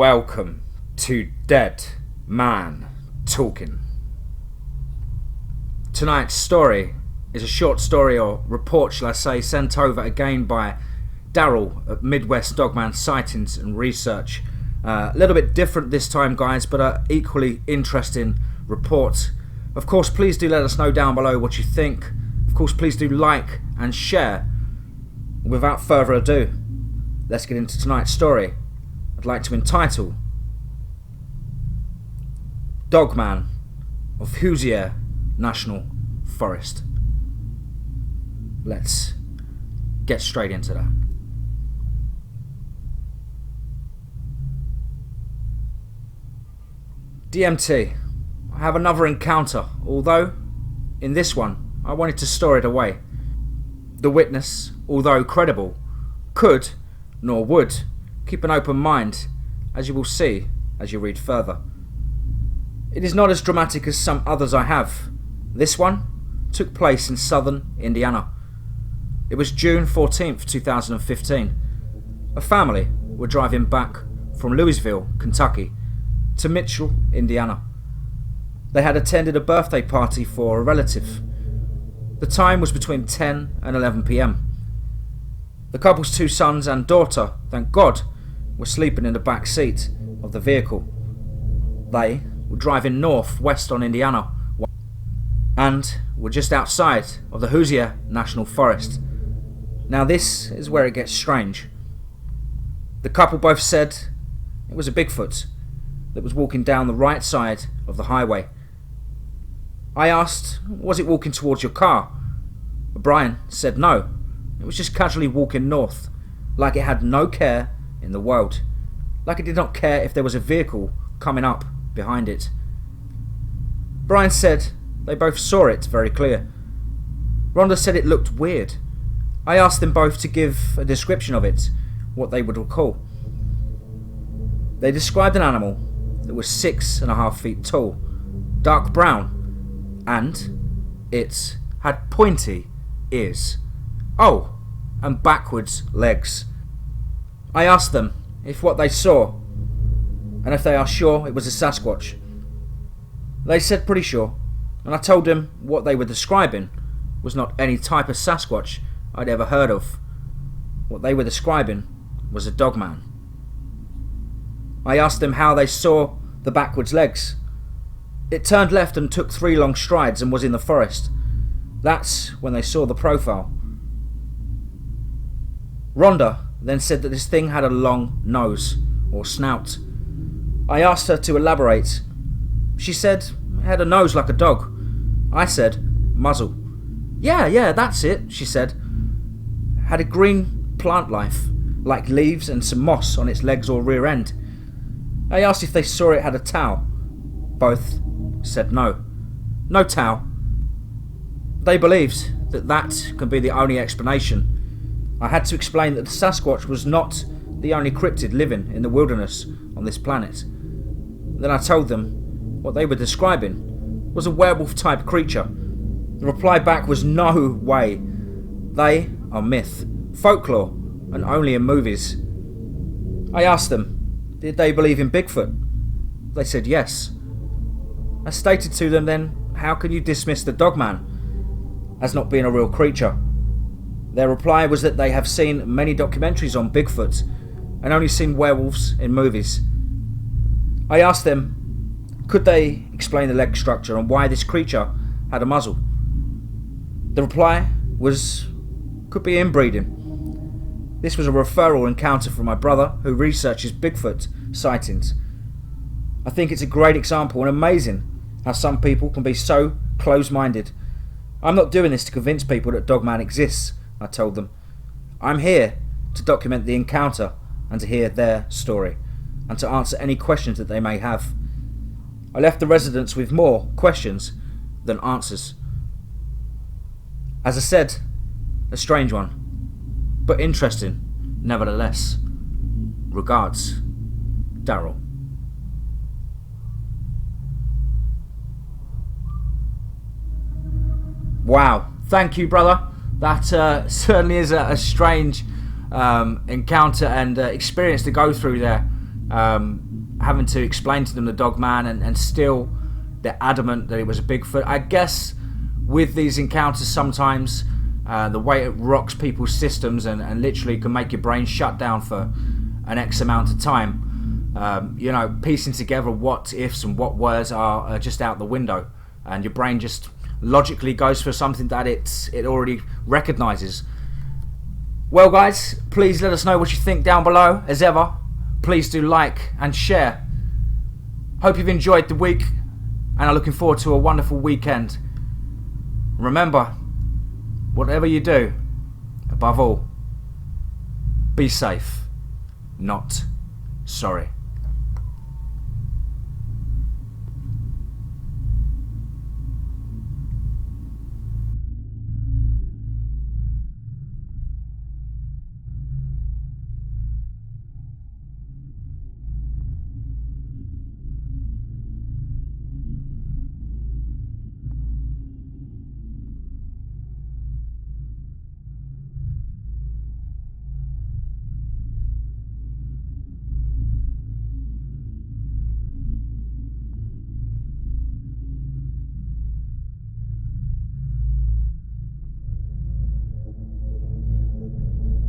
Welcome to Dead Man Talking. Tonight's story is a short story, or report shall I say, sent over again by Darrel at Midwest Dogman Sightings and Research. A little bit different this time, guys, but an equally interesting report. Of course, please do let us know down below what you think. Of course, please do like and share. Without further ado, let's get into tonight's story. I'd like to entitle Dogman of Hoosier National Forest. Let's get straight into that. DMT. I have another encounter, although in this one I wanted to store it away. The witness, although credible, could, nor would, keep an open mind, as you will see as you read further. It is not as dramatic as some others I have. This one took place in southern Indiana. It was June 14th, 2015. A family were driving back from Louisville, Kentucky, to Mitchell, Indiana. They had attended a birthday party for a relative. The time was between 10 and 11 p.m. The couple's two sons and daughter, thank God, were sleeping in the back seat of the vehicle. They were driving northwest on Indiana and were just outside of the Hoosier National Forest. Now this is where it gets strange. The couple both said it was a Bigfoot that was walking down the right side of the highway. I asked, was it walking towards your car? Brian said no, it was just casually walking north, like it had no care in the world, like it did not care if there was a vehicle coming up behind it. Brian said they both saw it very clear. Rhonda said it looked weird. I asked them both to give a description of it, what they would recall. They described an animal that was 6.5 feet tall, dark brown, and it had pointy ears. Oh, and backwards legs. I asked them if what they saw, and if they are sure it was a Sasquatch. They said pretty sure, and I told them what they were describing was not any type of Sasquatch I'd ever heard of. What they were describing was a Dogman. I asked them how they saw the backwards legs. It turned left and took 3 long strides and was in the forest. That's when they saw the profile. Rhonda then said that this thing had a long nose, or snout. I asked her to elaborate. She said it had a nose like a dog. I said, muzzle. Yeah, that's it, she said. Had a green plant life, like leaves and some moss on its legs or rear end. I asked if they saw it had a tail. Both said no. No tail. They believed that that can be the only explanation. I had to explain that the Sasquatch was not the only cryptid living in the wilderness on this planet. Then I told them what they were describing was a werewolf-type creature. The reply back was no way. They are myth, folklore, and only in movies. I asked them, did they believe in Bigfoot? They said yes. I stated to them then, how can you dismiss the Dogman as not being a real creature? Their reply was that they have seen many documentaries on Bigfoot and only seen werewolves in movies. I asked them, could they explain the leg structure and why this creature had a muzzle? The reply was, could be inbreeding. This was a referral encounter from my brother who researches Bigfoot sightings. I think it's a great example and amazing how some people can be so close-minded. I'm not doing this to convince people that Dogman exists, I told them. I'm here to document the encounter and to hear their story, and to answer any questions that they may have. I left the residents with more questions than answers. As I said, a strange one, but interesting nevertheless. Regards, Darrel. Wow, thank you, brother. That certainly is a strange encounter and experience to go through there. having to explain to them the Dogman, and still they're adamant that it was a Bigfoot. I guess with these encounters sometimes the way it rocks people's systems and literally can make your brain shut down for an X amount of time, you know, piecing together what ifs and what words are just out the window, and your brain just logically goes for something that it already recognises. Well guys, please let us know what you think down below. As ever, please do like and share. Hope you've enjoyed the week, and I'm looking forward to a wonderful weekend. Remember, whatever you do, above all, be safe, not sorry.